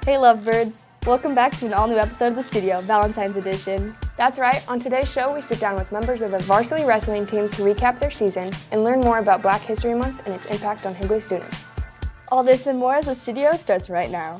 Hey lovebirds! Welcome back to an all-new episode of The Studio, Valentine's edition. That's right, on today's show we sit down with members of the Varsity wrestling team to recap their season and learn more about Black History Month and its impact on Higley students. All this and more as The Studio starts right now.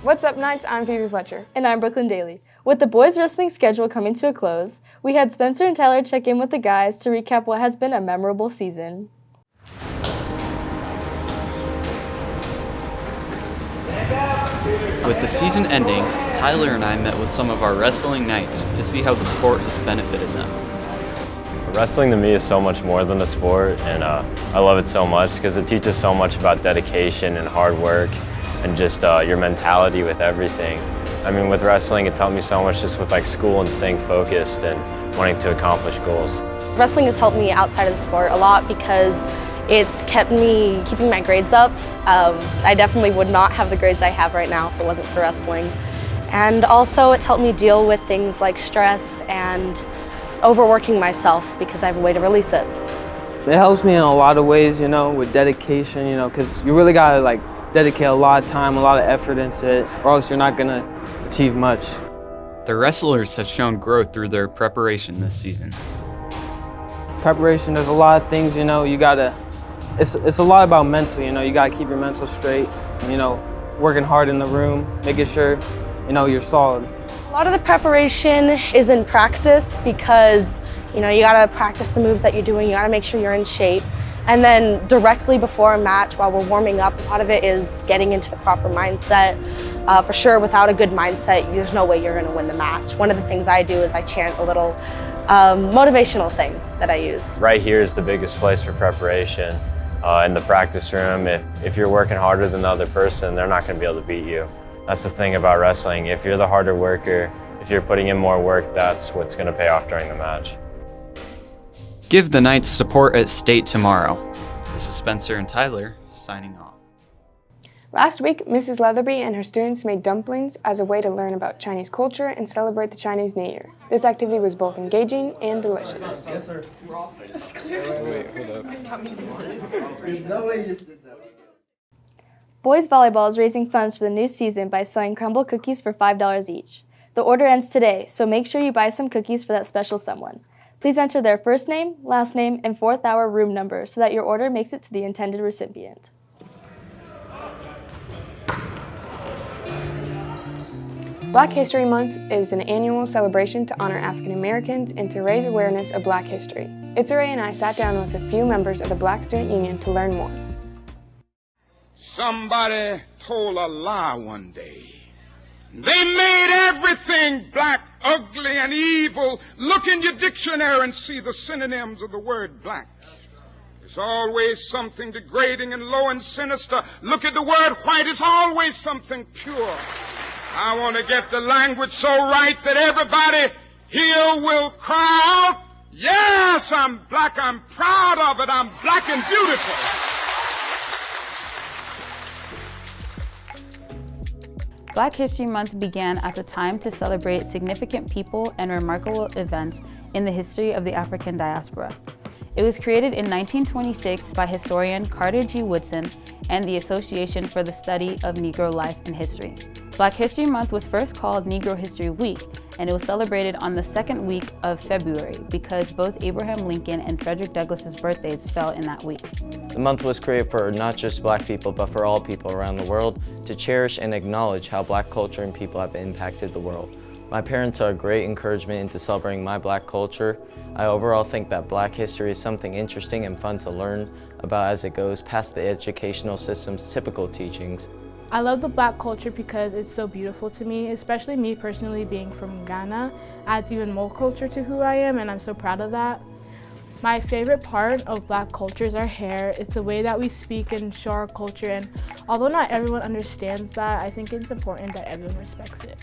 What's up, Knights? I'm Phoebe Fletcher. And I'm Brooklyn Daly. With the boys' wrestling schedule coming to a close, we had Spencer and Tyler check in with the guys to recap what has been a memorable season. With the season ending, Tyler and I met with some of our wrestling knights to see how the sport has benefited them. Wrestling to me is so much more than a sport, and I love it so much because it teaches so much about dedication and hard work and just your mentality with everything. I mean, with wrestling, it's helped me so much just with like school and staying focused and wanting to accomplish goals. Wrestling has helped me outside of the sport a lot because it's kept me keeping my grades up. I definitely would not have the grades I have right now if it wasn't for wrestling. And also it's helped me deal with things like stress and overworking myself because I have a way to release it. It helps me in a lot of ways, you know, with dedication, you know, because you really gotta like dedicate a lot of time, a lot of effort into it, or else you're not gonna achieve much. The wrestlers have shown growth through their preparation this season. Preparation, there's a lot of things, you know, you gotta, it's a lot about mental, you know, you gotta keep your mental straight, you know, working hard in the room, making sure, you know, you're solid. A lot of the preparation is in practice because, you know, you gotta practice the moves that you're doing, you gotta make sure you're in shape. And then directly before a match, while we're warming up, a lot of it is getting into the proper mindset. For sure, without a good mindset, there's no way you're gonna win the match. One of the things I do is I chant a little motivational thing that I use. Right here is the biggest place for preparation. In the practice room, if you're working harder than the other person, they're not gonna be able to beat you. That's the thing about wrestling. If you're the harder worker, if you're putting in more work, that's what's gonna pay off during the match. Give the Knights support at state tomorrow. This is Spencer and Tyler signing off. Last week, Mrs. Leatherby and her students made dumplings as a way to learn about Chinese culture and celebrate the Chinese New Year. This activity was both engaging and delicious. Yes, sir. Wait, hold up. There's no way you just did that. Boys Volleyball is raising funds for the new season by selling Crumble Cookies for $5 each. The order ends today, so make sure you buy some cookies for that special someone. Please enter their first name, last name, and 4th hour room number so that your order makes it to the intended recipient. Black History Month is an annual celebration to honor African Americans and to raise awareness of Black history. Itzere and I sat down with a few members of the Black Student Union to learn more. Somebody told a lie one day. They made everything black, ugly, and evil. Look in your dictionary and see the synonyms of the word black. There's always something degrading and low and sinister. Look at the word white. It's always something pure. I want to get the language so right that everybody here will cry out, yes, I'm black. I'm proud of it. I'm black and beautiful. Black History Month began as a time to celebrate significant people and remarkable events in the history of the African diaspora. It was created in 1926 by historian Carter G. Woodson and the Association for the Study of Negro Life and History. Black History Month was first called Negro History Week, and it was celebrated on the second week of February because both Abraham Lincoln and Frederick Douglass's birthdays fell in that week. The month was created for not just Black people, but for all people around the world to cherish and acknowledge how Black culture and people have impacted the world. My parents are a great encouragement into celebrating my Black culture. I overall think that Black history is something interesting and fun to learn about as it goes past the educational system's typical teachings. I love the Black culture because it's so beautiful to me, especially me personally being from Ghana. Adds even more culture to who I am, and I'm so proud of that. My favorite part of Black culture is our hair. It's the way that we speak and show our culture, and although not everyone understands that, I think it's important that everyone respects it.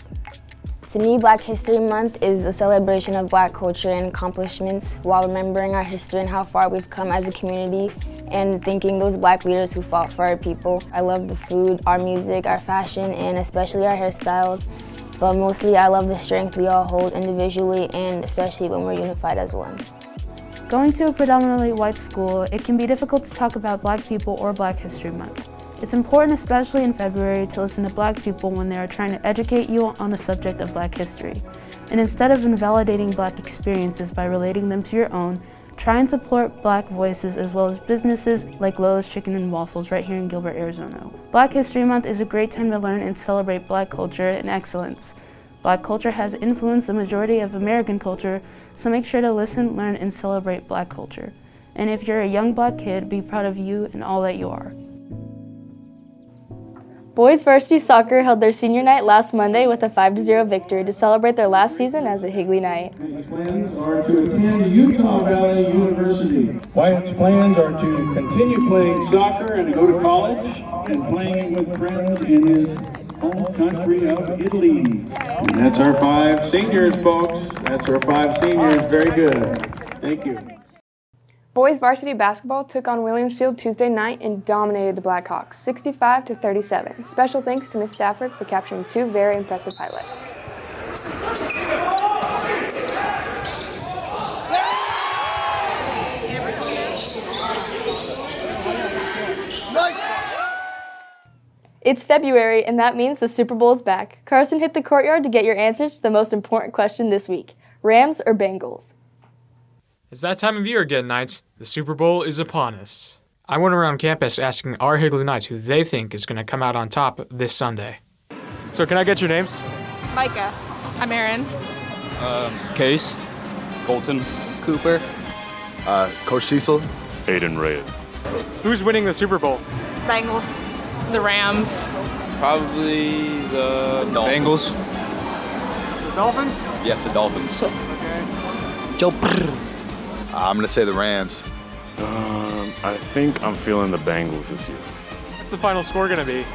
To me, Black History Month is a celebration of Black culture and accomplishments while remembering our history and how far we've come as a community and thanking those Black leaders who fought for our people. I love the food, our music, our fashion, and especially our hairstyles. But mostly I love the strength we all hold individually and especially when we're unified as one. Going to a predominantly white school, it can be difficult to talk about Black people or Black History Month. It's important, especially in February, to listen to Black people when they are trying to educate you on the subject of Black history. And instead of invalidating Black experiences by relating them to your own, try and support Black voices as well as businesses like Lola's Chicken and Waffles right here in Gilbert, Arizona. Black History Month is a great time to learn and celebrate Black culture and excellence. Black culture has influenced the majority of American culture, so make sure to listen, learn, and celebrate Black culture. And if you're a young Black kid, be proud of you and all that you are. Boys Varsity Soccer held their senior night last Monday with a 5-0 victory to celebrate their last season as a Higley night. Wyatt's plans are to attend Utah Valley University. Wyatt's plans are to continue playing soccer and to go to college and playing it with friends in his home country of Italy. And that's our 5 seniors, folks. That's our 5 seniors. Very good. Thank you. Boys varsity basketball took on Williamsfield Tuesday night and dominated the Blackhawks, 65-37. Special thanks to Ms. Stafford for capturing 2 very impressive highlights. It's February, and that means the Super Bowl is back. Carson hit the courtyard to get your answers to the most important question this week: Rams or Bengals? It's that time of year again, Knights. The Super Bowl is upon us. I went around campus asking our Higley Knights who they think is going to come out on top this Sunday. So can I get your names? Micah. I'm Aaron. Case. Colton. Cooper. Coach Cecil. Aiden Reyes. Who's winning the Super Bowl? Bengals. The Rams. Probably the Bengals. The Dolphins? Yes, the Dolphins. Okay. Joe. I'm going to say the Rams. I think I'm feeling the Bengals this year. What's the final score going to be?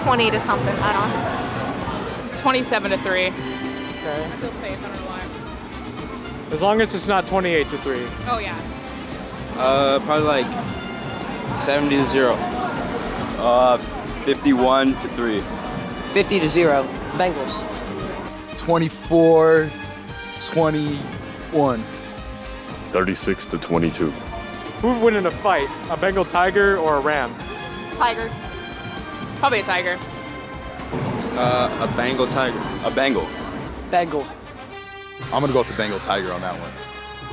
20 to something. I don't know. 27-3. Okay. I feel safe. I don't know why. As long as it's not 28-3. Oh, yeah. Probably like 70-0. 51-3. 50-0. Bengals. 24-21. 36-22. Who would win in a fight? A Bengal Tiger or a Ram? Tiger. Probably a Tiger. A Bengal Tiger. A Bengal. Bengal. I'm going to go with the Bengal Tiger on that one.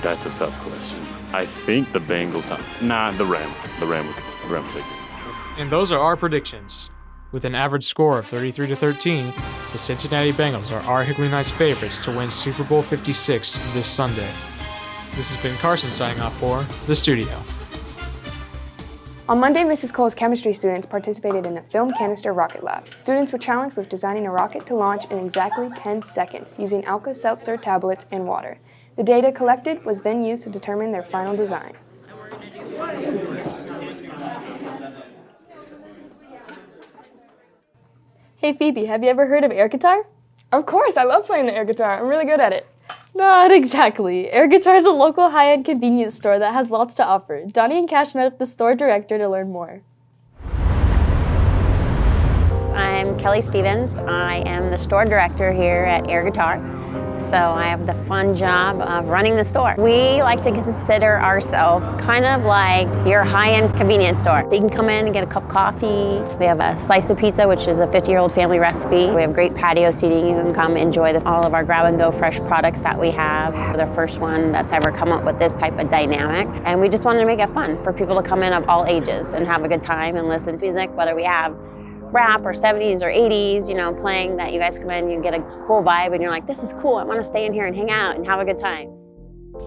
That's a tough question. I think the Bengal Tiger. Nah, the Ram. The Ram will take it. And those are our predictions. With an average score of 33-13, the Cincinnati Bengals are our Higley Knights favorites to win Super Bowl 56 this Sunday. This has been Carson signing off for The Studio. On Monday, Mrs. Cole's chemistry students participated in a film canister rocket lab. Students were challenged with designing a rocket to launch in exactly 10 seconds using Alka-Seltzer tablets and water. The data collected was then used to determine their final design. Hey Phoebe, have you ever heard of air guitar? Of course, I love playing the air guitar. I'm really good at it. Not exactly. Air Guitar is a local high-end convenience store that has lots to offer. Donnie and Cash met with the store director to learn more. I'm Kelly Stevens. I am the store director here at Air Guitar. So I have the fun job of running the store. We like to consider ourselves kind of like your high-end convenience store. You can come in and get a cup of coffee. We have a slice of pizza, which is a 50-year-old family recipe. We have great patio seating. You can come enjoy all of our grab-and-go fresh products that we have. We're the first one that's ever come up with this type of dynamic. And we just wanted to make it fun for people to come in of all ages and have a good time and listen to music, whether we have rap or 70s or 80s, you know, playing, that you guys come in, you get a cool vibe and you're like, this is cool, I want to stay in here and hang out and have a good time.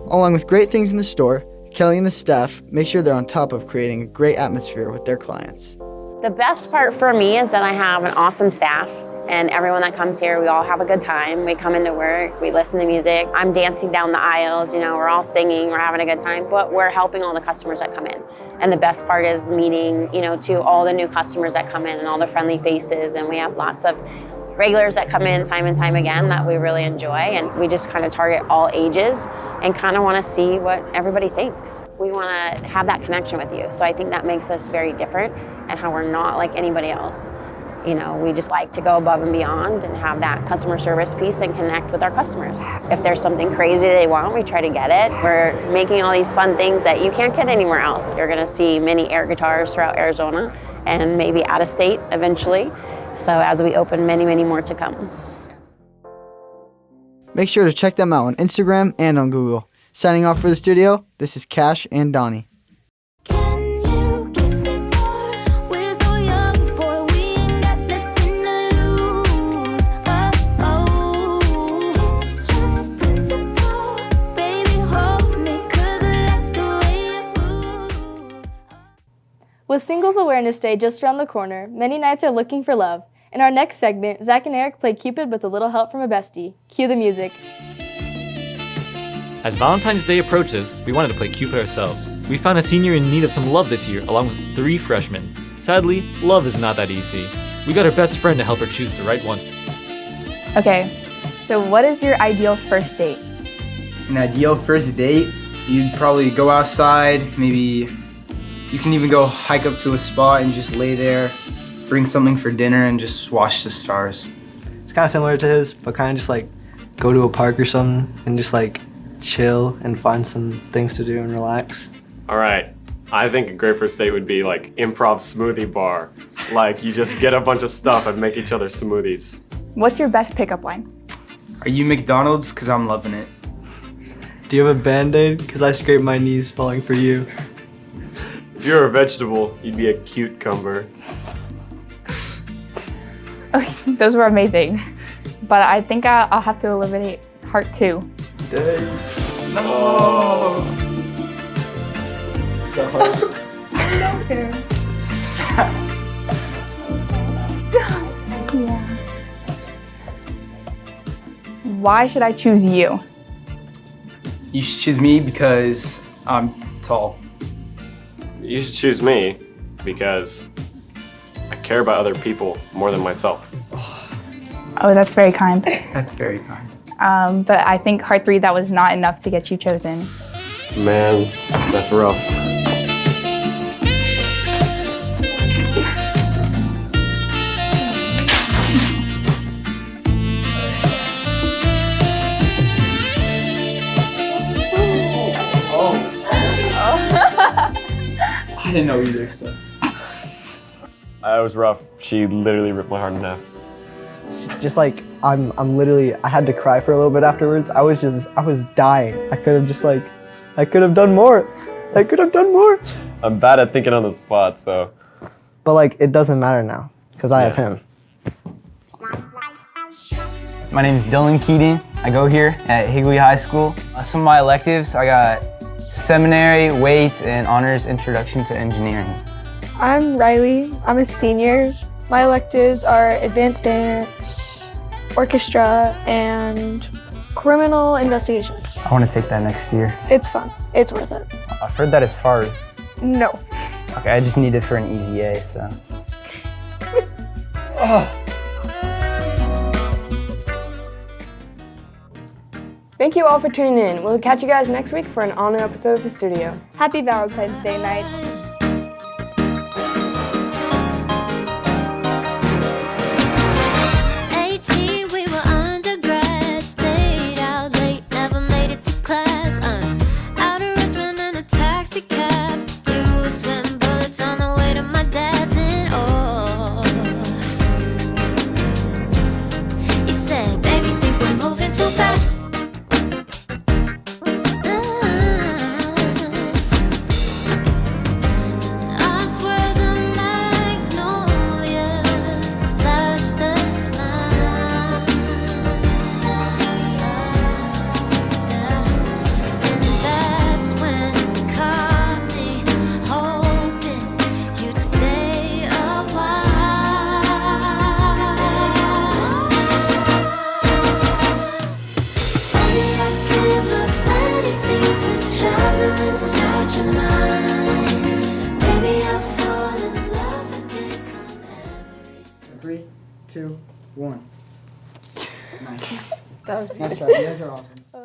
Along with great things in the store, Kelly and the staff make sure they're on top of creating a great atmosphere with their clients. The best part for me is that I have an awesome staff. And everyone that comes here, we all have a good time. We come into work, we listen to music. I'm dancing down the aisles, you know, we're all singing, we're having a good time, but we're helping all the customers that come in. And the best part is meeting, you know, to all the new customers that come in and all the friendly faces. And we have lots of regulars that come in time and time again that we really enjoy. And we just kind of target all ages and kind of want to see what everybody thinks. We want to have that connection with you. So I think that makes us very different and how we're not like anybody else. You know, we just like to go above and beyond and have that customer service piece and connect with our customers. If there's something crazy they want, we try to get it. We're making all these fun things that you can't get anywhere else. You're gonna see mini air guitars throughout Arizona and maybe out of state eventually. So as we open, many, many more to come. Make sure to check them out on Instagram and on Google. Signing off for the studio, this is Cash and Donnie. With Singles Awareness Day just around the corner, many nights are looking for love. In our next segment, Zach and Eric play Cupid with a little help from a bestie. Cue the music. As Valentine's Day approaches, we wanted to play Cupid ourselves. We found a senior in need of some love this year, along with 3 freshmen. Sadly, love is not that easy. We got our best friend to help her choose the right one. Okay, so what is your ideal first date? An ideal first date? You'd probably go outside, maybe you can even go hike up to a spot and just lay there, bring something for dinner and just watch the stars. It's kind of similar to his, but kind of just like go to a park or something and just like chill and find some things to do and relax. All right, I think a great first date would be like improv smoothie bar. Like you just get a bunch of stuff and make each other smoothies. What's your best pickup line? Are you McDonald's? Cause I'm loving it. Do you have a Band-Aid? Cause I scraped my knees falling for you. If you were a vegetable, you'd be a cucumber. Okay, those were amazing. But I think I'll have to eliminate heart 2. Dang. No! The heart. Yeah. Why should I choose you? You should choose me because I'm tall. You should choose me because I care about other people more than myself. Oh, that's very kind. That's very kind. But I think heart 3, that was not enough to get you chosen. Man, that's rough. I didn't know either, so. That was rough. She literally ripped my heart in half. Just like, I'm literally, I had to cry for a little bit afterwards. I was dying. I could have done more. I could have done more. I'm bad at thinking on the spot, so. But like, it doesn't matter now, because I have him. My name is Dylan Keating. I go here at Higley High School. Some of my electives, I got seminary, weights, and honors introduction to engineering. I'm Riley. I'm a senior. My electives are advanced dance, orchestra, and criminal investigations. I want to take that next year. It's fun. It's worth it. I've heard that it's hard. No. Okay, I just need it for an easy A, so. Thank you all for tuning in. We'll catch you guys next week for an all-new episode of The Studio. Happy Valentine's Day night. We were undergrad, stayed out. 2, 1. Nice. That was Nice beautiful. try. You guys are awesome.